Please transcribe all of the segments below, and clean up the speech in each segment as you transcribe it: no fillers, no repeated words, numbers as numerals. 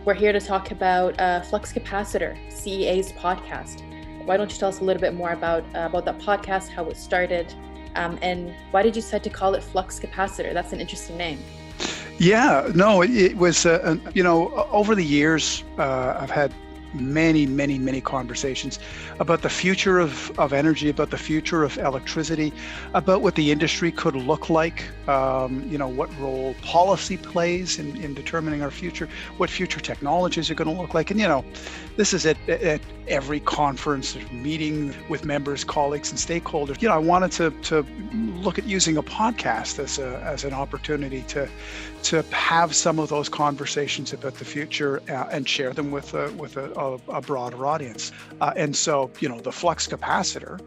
We're here to talk about Flux Capacitor, CEA's podcast. Why don't you tell us a little bit more about that podcast, how it started, and why did you decide to call it Flux Capacitor? That's an interesting name. Yeah, no, it was, over the years, I've had many conversations about the future of energy, about the future of electricity, about what the industry could look like, what role policy plays in determining our future, what future technologies are going to look like. And, this is at every conference or meeting with members, colleagues, and stakeholders. I wanted to look at using a podcast as an opportunity to have some of those conversations about the future and share them with a broader audience. And so, the Flux Capacitor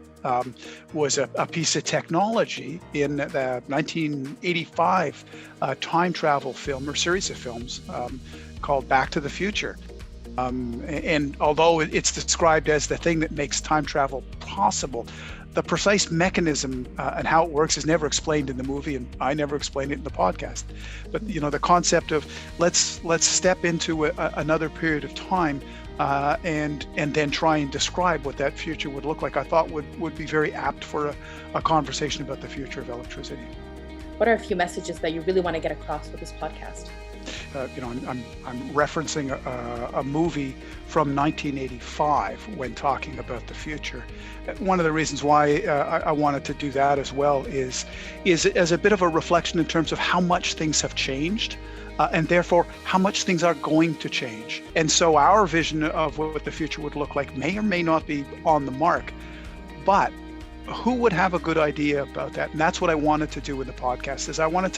was a piece of technology in the 1985 time travel film or series of films called Back to the Future. And although it's described as the thing that makes time travel possible, the precise mechanism and how it works is never explained in the movie, and I never explained it in the podcast. But the concept of let's step into another period of time and then try and describe what that future would look like, I thought would be very apt for a conversation about the future of electricity. What are a few messages that you really want to get across with this podcast? I'm referencing a movie from 1985 when talking about the future. One of the reasons why I wanted to do that as well is as a bit of a reflection in terms of how much things have changed, and therefore how much things are going to change. And so our vision of what the future would look like may or may not be on the mark, but who would have a good idea about that? And that's what I wanted to do in the podcast. Is I wanted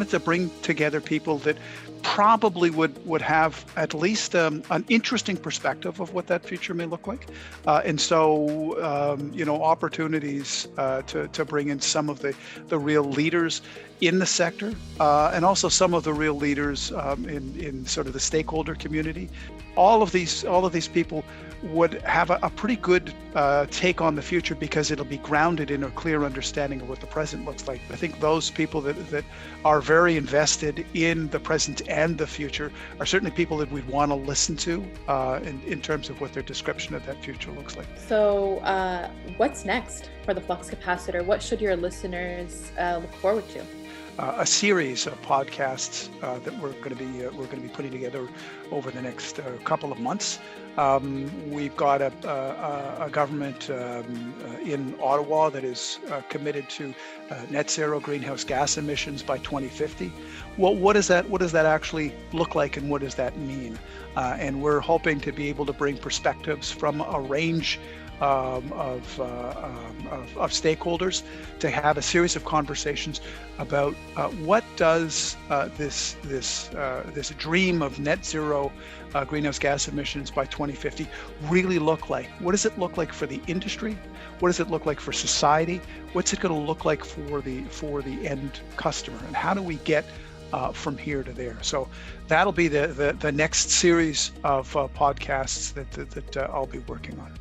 to bring together people that probably would have at least an interesting perspective of what that future may look like, and so opportunities to bring in some of the real leaders in the sector, and also some of the real leaders in sort of the stakeholder community. All of these people would have a pretty good take on the future because it'll be grounded in a clear understanding of what the present looks like. I think those people that are very invested in the present and the future are certainly people that we'd want to listen to in terms of what their description of that future looks like. So what's next for the Flux Capacitor? What should your listeners look forward to? A series of podcasts that we're going to be putting together over the next couple of months. We've got a government in Ottawa that is committed to net zero greenhouse gas emissions by 2050. Well, what does that actually look like, and what does that mean? And we're hoping to be able to bring perspectives from a range of stakeholders to have a series of conversations about what does this dream of net zero greenhouse gas emissions by 2050 really look like? What does it look like for the industry? What does it look like for society? What's it going to look like for the end customer? And how do we get from here to there? So that'll be the next series of podcasts that I'll be working on.